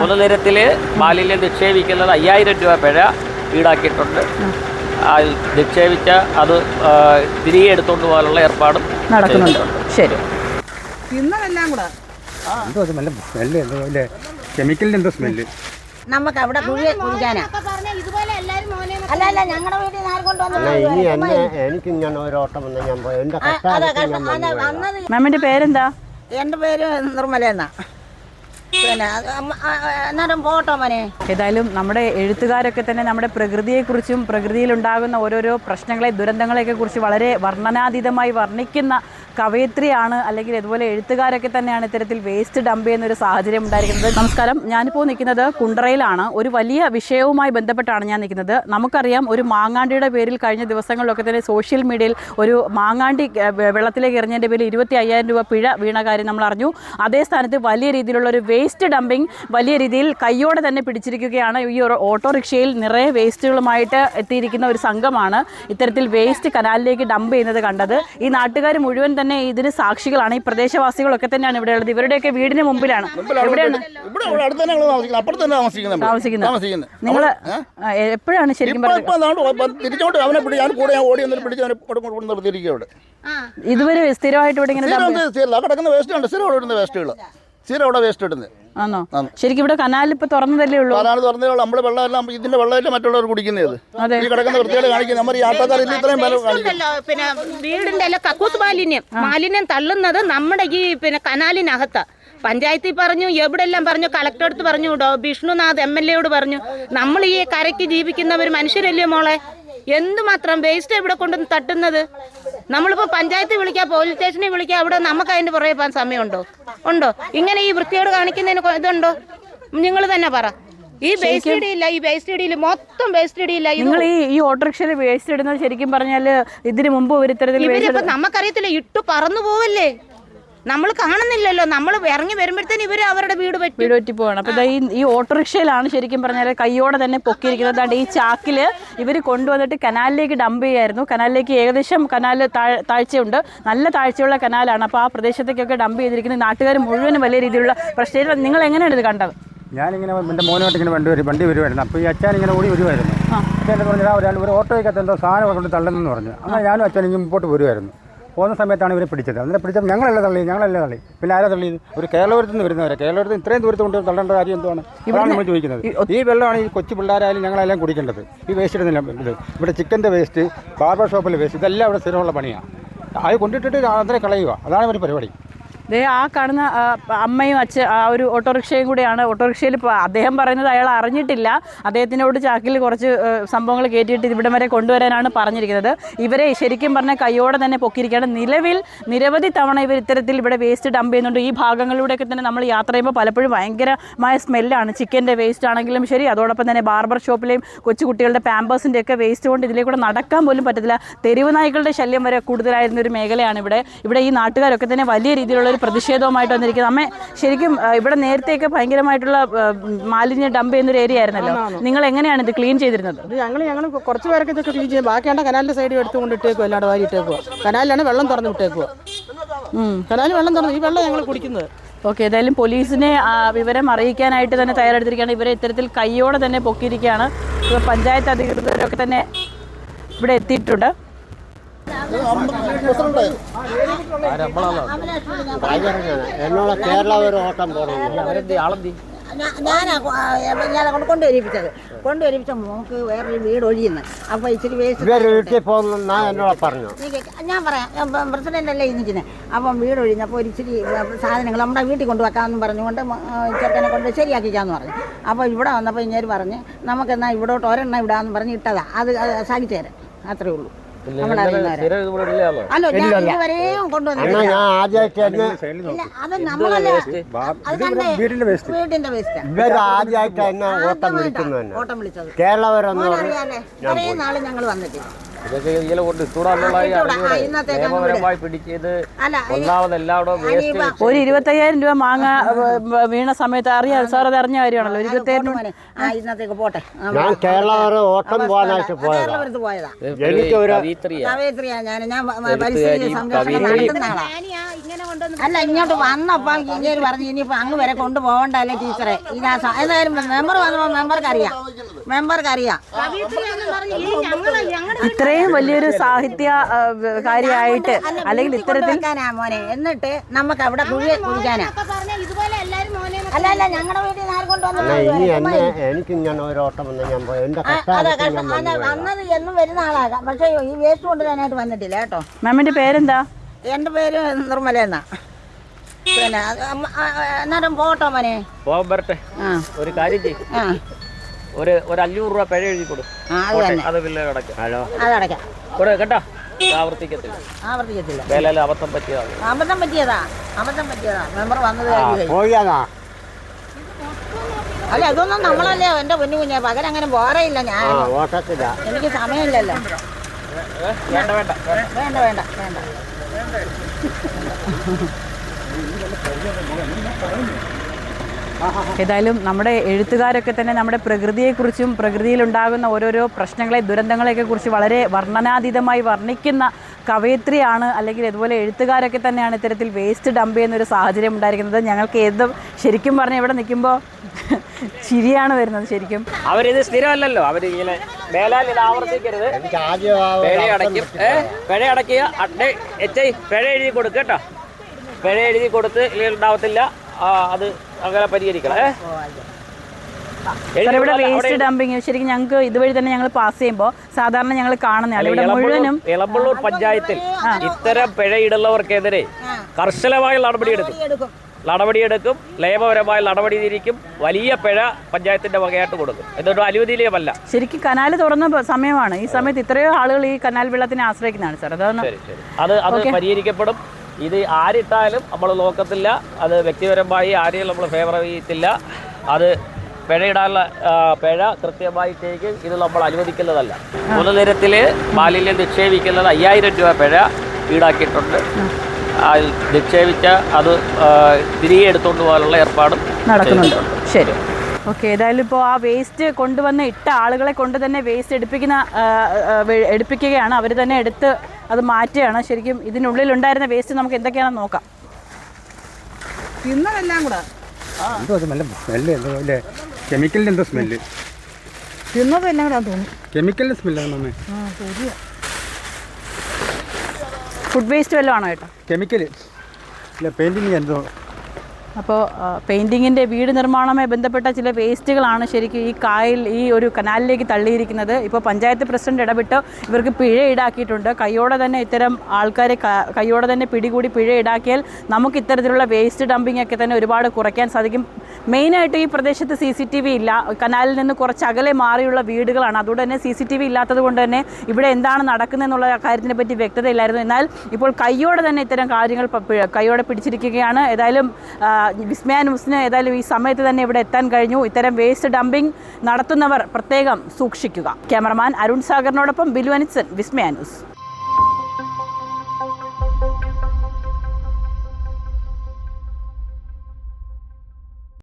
പൊതുനിരത്തിൽ മാലിന്യം നിക്ഷേപിക്കുന്നത് 5000 രൂപ പിഴ ഈടാക്കിയിട്ടുണ്ട്. നിക്ഷേപിച്ച അത് തിരികെ എടുത്തുകൊണ്ട് പോകാനുള്ള ഏർപ്പാടും നടക്കുന്നുണ്ട്. ശരി. ഇന്നെല്ലാം കൂടെ കെമിക്കലിന്റെ എന്തോ സ്മെല്ല് നമുക്ക് അവിടെ കുടിക്കാനാ. അല്ല ഞങ്ങളുടെ വീട്ടിൽ നിന്ന് കൊണ്ടുവന്നു. എനിക്ക് ഞാൻ ഒരോട്ടം വന്ന് ഞാൻ പോയി. മാമിന്റെ പേരെന്താ? എൻ്റെ പേര് നിർമ്മല എന്നാ. പിന്നെ എന്നാലും പോട്ടോ മോനെ. ഏതായാലും നമ്മുടെ എഴുത്തുകാരൊക്കെ തന്നെ നമ്മുടെ പ്രകൃതിയെക്കുറിച്ചും പ്രകൃതിയിലുണ്ടാകുന്ന ഓരോരോ പ്രശ്നങ്ങളെ ദുരന്തങ്ങളെയൊക്കെ കുറിച്ച് വളരെ വർണ്ണനാതീതമായി വർണ്ണിക്കുന്ന കവയിത്രിയാണ്, അല്ലെങ്കിൽ ഇതുപോലെ എഴുത്തുകാരൊക്കെ തന്നെയാണ് ഇത്തരത്തിൽ വേസ്റ്റ് ഡംപ് ചെയ്യുന്നൊരു സാഹചര്യം ഉണ്ടായിരിക്കുന്നത്. നമസ്കാരം, ഞാനിപ്പോൾ നിൽക്കുന്നത് കുണ്ടറയിലാണ്. ഒരു വലിയ വിഷയവുമായി ബന്ധപ്പെട്ടാണ് ഞാൻ നിൽക്കുന്നത്. നമുക്കറിയാം, ഒരു മാങ്ങാണ്ടിയുടെ പേരിൽ കഴിഞ്ഞ ദിവസങ്ങളിലൊക്കെ തന്നെ സോഷ്യൽ മീഡിയയിൽ ഒരു മാങ്ങാണ്ടി വെള്ളത്തിലേക്ക് എറിഞ്ഞതിൻ്റെ പേരിൽ 25,000 രൂപ പിഴ വീണ കാര്യം നമ്മൾ അറിഞ്ഞു. അതേ സ്ഥാനത്ത് വലിയ രീതിയിലുള്ള ഒരു വേസ്റ്റ് ഡംപിങ് വലിയ രീതിയിൽ കയ്യോടെ തന്നെ പിടിച്ചിരിക്കുകയാണ്. ഈ ഓട്ടോറിക്ഷയിൽ നിറയെ വേസ്റ്റുകളുമായിട്ട് എത്തിയിരിക്കുന്ന ഒരു സംഘമാണ് ഇത്തരത്തിൽ വേസ്റ്റ് കനാലിലേക്ക് ഡംപ് ചെയ്യുന്നത് കണ്ടത്. ഈ നാട്ടുകാർ മുഴുവൻ തന്നെ ഇതിന് സാക്ഷികളാണ്. ഈ പ്രദേശവാസികളൊക്കെ തന്നെയാണ് ഇവിടെ ഉള്ളത്. ഇവരുടെയൊക്കെ വീടിന് മുമ്പിലാണ്. എവിടെയാണ് താമസിക്കുന്നത്? നിങ്ങൾ എപ്പോഴാണ് ശരിക്കും ഇതുവരെ സ്ഥിരമായിട്ട് ഇവിടെ ഇങ്ങനെ ആണോ? ശരിക്കും ഇവിടെ കനാൽ ഇപ്പൊ തുറന്നതല്ലേ ഉള്ളൂ. നമ്മള് വെള്ളം ഇതിന്റെ വെള്ളമല്ല മറ്റുള്ളവർ കുടിക്കുന്നത്. ഈ കിടക്കുന്ന വൃത്തിയോടെ കാണിക്കുന്നത് നമ്മൾ ഈ ആട്ടക്കാരിൽ ഇത്രയും പിന്നെ വീടിന്റെ കക്കൂസ് മാലിന്യം തള്ളുന്നത് നമ്മുടെ ഈ കനാലിനകത്താ. പഞ്ചായത്തിൽ പറഞ്ഞു, എവിടെല്ലാം പറഞ്ഞു, കളക്ടർ അടുത്ത് പറഞ്ഞു, വിഷ്ണുനാഥ് MLA പറഞ്ഞു. നമ്മൾ ഈ കരയ്ക്ക് ജീവിക്കുന്നവർ മനുഷ്യരല്ലേ മോളെ? എന്തുമാത്രം വേസ്റ്റ് ഇവിടെ കൊണ്ടുവന്ന് തട്ടുന്നത്. നമ്മളിപ്പോ പഞ്ചായത്തിൽ വിളിക്കാം, പോലീസ് സ്റ്റേഷനിൽ വിളിക്കാം, അവിടെ നമുക്ക് അതിന്റെ പുറകെ പോകാൻ സമയമുണ്ടോ? ഉണ്ടോ? ഇങ്ങനെ ഈ വൃത്തിയോട് കാണിക്കുന്നതിന് ഇതുണ്ടോ? നിങ്ങൾ തന്നെ പറ. ഈ വേസ്റ്റ് ഇടിയില്ല, ഈ വേസ്റ്റ് ഇടിയില്ല, മൊത്തം വേസ്റ്റ് ഇടിയില്ല. നിങ്ങൾ ഈ ഓട്ടോറിക്ഷയിൽ വേസ്റ്റ് ഇടുന്നത് ശരിക്കും പറഞ്ഞാല് ഇതിനു മുമ്പ് ഇവരിപ്പോ നമുക്കറിയത്തില്ല, ഇട്ടു പറന്നു പോവല്ലേ, നമ്മൾ കാണുന്നില്ലല്ലോ. നമ്മൾ ഇറങ്ങി വരുമ്പോഴത്തേന് ഇവര് അവരുടെ വീട് വെറ്റി പോവാണ്. അപ്പൊ ഈ ഓട്ടോറിക്ഷയിലാണ് ശരിക്കും പറഞ്ഞാൽ കയ്യോടെ തന്നെ പൊക്കിയിരിക്കുന്നത്. ഈ ചാക്കില് ഇവർ കൊണ്ടുവന്നിട്ട് കനാലിലേക്ക് ഡംപ് ചെയ്യായിരുന്നു. കനാലിലേക്ക് ഏകദേശം കനാല് താഴ്ചയുണ്ട്, നല്ല താഴ്ചയുള്ള കനാലാണ്. അപ്പോൾ ആ പ്രദേശത്തേക്കൊക്കെ ഡംപ് ചെയ്തിരിക്കുന്നത് നാട്ടുകാർ മുഴുവനും വലിയ രീതിയിലുള്ള പ്രശ്നം. നിങ്ങൾ എങ്ങനെയാണ് ഇത് കണ്ടത്? ഞാനിങ്ങനെ എൻ്റെ മോനുമായിട്ട് ഇങ്ങനെ വണ്ടി വരുമായിരുന്നു. അപ്പോൾ ഈ അച്ഛൻ ഇങ്ങനെ ഓടി വരുമായിരുന്നു. അച്ഛൻ എന്ന് പറഞ്ഞാൽ ഒരു ഓട്ടോയ്ക്കകത്ത് എന്തോ സാധനം കൊണ്ട് തള്ളുന്നെന്ന് പറഞ്ഞു. അങ്ങനെ ഞാനും അച്ഛൻ ഇങ്ങനെ മുമ്പോട്ട് വരുമായിരുന്നു. പോകുന്ന സമയത്താണ് ഇവരെ പിടിച്ചത്. അതിനെ പിടിച്ചപ്പോൾ ഞങ്ങളല്ല തള്ളി. പിന്നെ ആരാ തള്ളിയത്? ഒരു കേരളത്തിൽ നിന്ന് വരുന്നവരെ. കേരളത്തിൽ ഇത്രയും ദൂരത്ത് കൊണ്ട് തള്ളേണ്ട കാര്യം എന്താണ്? ഇതാണ് നമ്മൾ ചോദിക്കുന്നത്. ഈ വെള്ളമാണ് ഈ കൊച്ചു പിള്ളേരായാലും ഞങ്ങളെല്ലാം കുടിക്കേണ്ടത്. ഈ വേസ്റ്റ് ഇടുന്നില്ല. ഇവിടെ ചിക്കൻ്റെ വേസ്റ്റ്, ബാർബർ ഷോപ്പിലെ വേസ്റ്റ്, ഇതെല്ലാം ഇവിടെ സ്ഥിരമുള്ള പണിയാണ്. അത് കൊണ്ടിട്ടിട്ട് അത്രയും കളയുക. അതാണ് ഒരു പരിപാടി. ആ കാണുന്ന അമ്മയും ആ ഒരു ഓട്ടോറിക്ഷയും കൂടെയാണ്. ഓട്ടോറിക്ഷയിൽ അദ്ദേഹം പറയുന്നത് അയാൾ അറിഞ്ഞിട്ടില്ല, അദ്ദേഹത്തിനോട് ചാക്കിൽ കുറച്ച് സംഭവങ്ങൾ കയറ്റിയിട്ട് ഇവിടം വരെ കൊണ്ടുവരാനാണ് പറഞ്ഞിരിക്കുന്നത്. ഇവരെ ശരിക്കും പറഞ്ഞാൽ കയ്യോടെ തന്നെ പൊക്കിയിരിക്കുകയാണ്. നിലവിൽ നിരവധി തവണ ഇവർ ഇത്തരത്തിൽ ഇവിടെ വേസ്റ്റ് ഡംപ് ചെയ്യുന്നുണ്ട്. ഈ ഭാഗങ്ങളിലൂടെയൊക്കെ തന്നെ നമ്മൾ യാത്ര ചെയ്യുമ്പോൾ പലപ്പോഴും ഭയങ്കരമായ സ്മെല്ലാണ്. ചിക്കൻ്റെ വേസ്റ്റ് ആണെങ്കിലും ശരി, അതോടൊപ്പം തന്നെ ബാർബർ ഷോപ്പിലെയും കൊച്ചുകുട്ടികളുടെ പാമ്പേഴ്സിൻ്റെ ഒക്കെ വേസ്റ്റ് കൊണ്ട് ഇതിലേക്കൂടെ നടക്കാൻ പോലും പറ്റത്തില്ല. തെരുവ് നായ്ക്കളുടെ ശല്യം വരെ കൂടുതലായിരുന്ന ഒരു മേഖലയാണ് ഇവിടെ. ഈ നാട്ടുകാരൊക്കെ തന്നെ വലിയ രീതിയിലുള്ള പ്രതിഷേധവുമായിട്ട് വന്നിരിക്കുന്നത്. അമ്മ, ശരിക്കും ഇവിടെ നേരത്തെയൊക്കെ ഭയങ്കരമായിട്ടുള്ള മാലിന്യം ഡംപ് ചെയ്യുന്നൊരു ഏരിയ ആയിരുന്നല്ലോ. നിങ്ങൾ എങ്ങനെയാണ് ഇത് ക്ലീൻ ചെയ്തിരുന്നത്? ഞങ്ങൾ കുറച്ച് പേരൊക്കെ ഇതൊക്കെ ക്ലീൻ ചെയ്യും. ബാക്കിയാണ് കനാലിന്റെ സൈഡിൽ എടുത്തുകൊണ്ട് ഇട്ടേക്കുക, അല്ലാണ്ട് വാരി ഇട്ടേക്കുക. കനാലിലാണ് വെള്ളം തുറന്ന് വിട്ടേക്കുക. കനാലിൽ വെള്ളം തുറന്ന് ഈ വെള്ളം ഞങ്ങൾ കുടിക്കുന്നത്. ഓക്കെ, ഏതായാലും പോലീസിനെ വിവരം അറിയിക്കാനായിട്ട് തന്നെ തയ്യാറെടുത്തിരിക്കുകയാണ്. ഇവരെ ഇത്തരത്തിൽ കയ്യോടെ തന്നെ പൊക്കിയിരിക്കുകയാണ്. പഞ്ചായത്ത് അധികൃതരൊക്കെ തന്നെ ഇവിടെ എത്തിയിട്ടുണ്ട്. എന്നോട് കേരള ഒരു ഓട്ടം പോകണം. ഞാനാ കൊണ്ടുവരിപ്പിച്ച നമുക്ക് വേറൊരു വീട് ഒഴിയുന്നു. അപ്പോൾ ഇച്ചിരി വീട്ടിൽ പോകുന്ന എന്നോട് പറഞ്ഞു. ഞാൻ പറയാം, പ്രസിഡന്റ് അല്ലേ ഇരിക്കുന്നത്. അപ്പം വീട് ഒഴിഞ്ഞപ്പോൾ ഒരു ഇച്ചിരി സാധനങ്ങൾ നമ്മുടെ വീട്ടിൽ കൊണ്ടുവെക്കാമെന്ന് പറഞ്ഞുകൊണ്ട് ചെറുക്കനെ കൊണ്ട് ശരിയാക്കിക്കാമെന്ന് പറഞ്ഞു. അപ്പോൾ ഇവിടെ വന്നപ്പോൾ ഇങ്ങനെ പറഞ്ഞ് നമുക്കെന്നാൽ ഇവിടോട്ട് ഒരെണ്ണം ഇടാമെന്ന് പറഞ്ഞ് ഇട്ടതാ. അത് സഹിച്ചു തരാം, അത്രേ ഉള്ളൂ. വീടിന്റെ വേസ്റ്റ് ഓട്ടം വിളിച്ചത് കേരള വരെ ഇത്രയും നാള് ഞങ്ങൾ വന്നിട്ടില്ല. ഇതൊക്കെ ഇതിലെ കൊണ്ട് ഇട്ടൂടാന്നുള്ള നിയമപരമായി പിടിച്ചത് ഒന്നാമത് എല്ലാവരും വേസ്റ്റ്. ഒരു 25,000 രൂപ മാങ്ങ വീണ സമയത്ത് അറിയാം സാർ, അത് അറിഞ്ഞ കാര്യമാണല്ലോ. 25,000 ഇന്നത്തേക്ക് പോട്ടെ. ഞാൻ കേരള വരെ ഓട്ടം പോകാനായിട്ട് പോയതാ. പോയതാ. എനിക്കൊരു കവയിത്രിയാ ഞാൻ പരിസ്ഥിതി സംരക്ഷണം നടത്തുന്ന ആളാ. അല്ല, ഇങ്ങോട്ട് വന്നപ്പോൾ ഇങ്ങനെ പറഞ്ഞു ഇനിയിപ്പോൾ അങ്ങ് വരെ കൊണ്ടുപോകണ്ടല്ലേ ടീച്ചറെ. ഏതായാലും മെമ്പർ വന്നപ്പോൾ മെമ്പർക്ക് അറിയാം. ഇത്രയും വലിയൊരു സാഹിത്യ കാര്യമായിട്ട് അല്ലെങ്കിൽ ഇത്തരത്തിൽ മോനെ എന്നിട്ട് നമുക്ക് അവിടെ കുഴിക്കാനാ. അല്ല ഞങ്ങളുടെ വീട്ടിൽ നിന്ന് ആര് കൊണ്ടുവന്നു എനിക്ക് ഇങ്ങനെ ഒരു ഓട്ടം വന്ന് ഞാൻ പോയി. എന്റെ വന്നത് എന്നും വരുന്ന ആളാകാം, പക്ഷേ ഈ വേസ്റ്റ് കൊണ്ടുവരാനായിട്ട് വന്നിട്ടില്ല കേട്ടോ. മാമിന്റെ പേരെന്താ? എൻ്റെ പേര് നിർമ്മല എന്നാ. പിന്നെ എന്നാലും പോട്ടോ മോനെ. പോകാൻ വരട്ടെ. ഒരു കാര്യം ചെയ്യും, ഒരു 500 രൂപ പിഴ എഴുതി കൊടുക്കും. അത് ബില്ല് അടയ്ക്കാം. അതടയ്ക്കാം കേട്ടോ. ആവർത്തിക്കത്തില്ല. വേലയിൽ അബദ്ധം പറ്റിയതാ. മെമ്പർ വന്നത് പോയാതാ. അല്ല, ഇതൊന്നും നമ്മളല്ലേ എൻ്റെ പൊന്നു കുഞ്ഞെ. പകരം അങ്ങനെ പോരയില്ല. ഞാൻ ഓട്ടത്തില്ല, എനിക്ക് സമയമില്ലല്ലോ. വേണ്ട. ഏതായാലും നമ്മുടെ എഴുത്തുകാരൊക്കെ തന്നെ നമ്മുടെ പ്രകൃതിയെക്കുറിച്ചും പ്രകൃതിയിലുണ്ടാകുന്ന ഓരോരോ പ്രശ്നങ്ങളെ ദുരന്തങ്ങളെയൊക്കെ കുറിച്ച് വളരെ വർണ്ണനാതീതമായി വർണ്ണിക്കുന്ന കവയിത്രിയാണ്, അല്ലെങ്കിൽ ഇതുപോലെ എഴുത്തുകാരൊക്കെ തന്നെയാണ് ഇത്തരത്തിൽ വേസ്റ്റ് ഡംപ് ചെയ്യുന്നൊരു സാഹചര്യം ഉണ്ടായിരിക്കുന്നത്. ഞങ്ങൾക്ക് ശരിക്കും പറഞ്ഞാൽ ഇവിടെ നിൽക്കുമ്പോൾ ചിരിയാണ് വരുന്നത്. ശരിക്കും അവരിത് സ്ഥിരമല്ലല്ലോ, അവരിങ്ങനെ മേലാൽ ഇത് ആവർത്തിക്കരുത്. പിഴ അടയ്ക്കുക. പിഴ എഴുതി കൊടുക്കുക കേട്ടോ. പിഴ എഴുതി കൊടുത്ത് ഉണ്ടാവത്തില്ല. അത് അങ്ങനെ പരിഹരിക്കണം. ഇവിടെ വേസ്റ്റ് ഡംപിങ് ശരിക്കും ഞങ്ങൾക്ക് ഇതുവഴി തന്നെ ഞങ്ങൾ പാസ് ചെയ്യുമ്പോൾ സാധാരണ ഞങ്ങൾ കാണുന്നതാണ് ഇവിടെ മുഴുവനും. എളമ്പള്ളൂർ പഞ്ചായത്തിൽ ഇത്തരം പിഴയിടുന്നവർക്കെതിരെ കർശനമായ നടപടിയെടുക്കും. നിയമപരമായ നടപടി തിരിക്കും. വലിയ പിഴ പഞ്ചായത്തിന്റെ വകയായിട്ട് കൊടുക്കും. ഇതൊരു അനുവദനീയമല്ല. ശരിക്കും കനാൽ തുറന്ന സമയമാണ്. ഈ സമയത്ത് ഇത്രയോ ആളുകൾ ഈ കനാൽ വെള്ളത്തിനെ ആശ്രയിക്കുന്നതാണ് സാർ. അത് പരിഹരിക്കപ്പെടും. ഇത് ആരിട്ടാലും നമ്മൾ നോക്കത്തില്ല. അത് വ്യക്തിപരമായി ആരെയും നമ്മൾ ഫേവർ ചെയ്യത്തില്ല. അത് പിഴയിടാനുള്ള പിഴ കൃത്യമായിട്ടേക്ക് ഇത് നമ്മൾ അനുവദിക്കുന്നതല്ല. പൊതുനിരത്തിൽ മാലിന്യം നിക്ഷേപിക്കുന്നത് 5000 രൂപ പിഴ ഈടാക്കിയിട്ടുണ്ട്. നിക്ഷേപിച്ച അത് തിരികെ എടുത്തുകൊണ്ട് പോകാനുള്ള ഏർപ്പാടും നടക്കുന്നുണ്ട്. ശരി, ഓക്കെ. ഏതായാലും ഇപ്പോൾ ആ വേസ്റ്റ് കൊണ്ടുവന്ന് ഇട്ട ആളുകളെ കൊണ്ട് തന്നെ വേസ്റ്റ് എടുപ്പിക്കുകയാണ്. അവർ തന്നെ എടുത്ത് അത് മാറ്റുകയാണ്. ശരിക്കും ഇതിനുള്ളിലുണ്ടായിരുന്ന വേസ്റ്റ് നമുക്ക് എന്തൊക്കെയാണെന്ന് നോക്കാം. തിന്നതെല്ലാം കൂടെ കെമിക്കലിൻ്റെ എന്തോ സ്മെല്ല്. തിന്നതെല്ലാം കൂടെ തോന്നുന്നു. കെമിക്കലിൻ്റെ സ്മെല്ലാണ്. ഫുഡ് വേസ്റ്റ് വല്ലതും ആണോ ഏട്ടാ? കെമിക്കൽ ഇല്ല, പെയിൻറ്റിങ് എന്തോ. അപ്പോൾ പെയിൻറ്റിങ്ങിൻ്റെ വീട് നിർമ്മാണവുമായി ബന്ധപ്പെട്ട ചില വേസ്റ്റുകളാണ് ശരിക്കും ഈ കായൽ ഈ ഒരു കനാലിലേക്ക് തള്ളിയിരിക്കുന്നത്. ഇപ്പോൾ പഞ്ചായത്ത് പ്രസിഡന്റ് ഇടപെട്ട് ഇവർക്ക് പിഴ ഈടാക്കിയിട്ടുണ്ട്. കൈയോടെ തന്നെ ഇത്തരം ആൾക്കാരെ കൈയോടെ തന്നെ പിടികൂടി പിഴ ഈടാക്കിയാൽ നമുക്ക് ഇത്തരത്തിലുള്ള വേസ്റ്റ് ഡംപിംഗ് ഒക്കെ തന്നെ ഒരുപാട് കുറയ്ക്കാൻ സാധിക്കും. മെയിനായിട്ട് ഈ പ്രദേശത്ത് CCTV ഇല്ല. കനാലിൽ നിന്ന് കുറച്ച് അകലെ മാറിയുള്ള വീടുകളാണ്. അതുകൊണ്ട് തന്നെ CCTV ഇല്ലാത്തത് കൊണ്ട് തന്നെ ഇവിടെ എന്താണ് നടക്കുന്നതെന്നുള്ള കാര്യത്തിനെ പറ്റി വ്യക്തതയില്ലായിരുന്നു. എന്നാൽ ഇപ്പോൾ കൈയോടെ തന്നെ ഇത്തരം കാര്യങ്ങൾ കൈയോടെ പിടിച്ചിരിക്കുകയാണ്. ഏതായാലും വിസ്മയ ന്യൂസിന് ഏതായാലും ഈ സമയത്ത് തന്നെ ഇവിടെ എത്താൻ കഴിഞ്ഞു. ഇത്തരം വേസ്റ്റ് ഡംപിംഗ് നടത്തുന്നവർ പ്രത്യേകം സൂക്ഷിക്കുക. ക്യാമറമാൻ അരുൺ സാഗറിനോടൊപ്പം ബിലു അനിസൻ, വിസ്മയ ന്യൂസ്.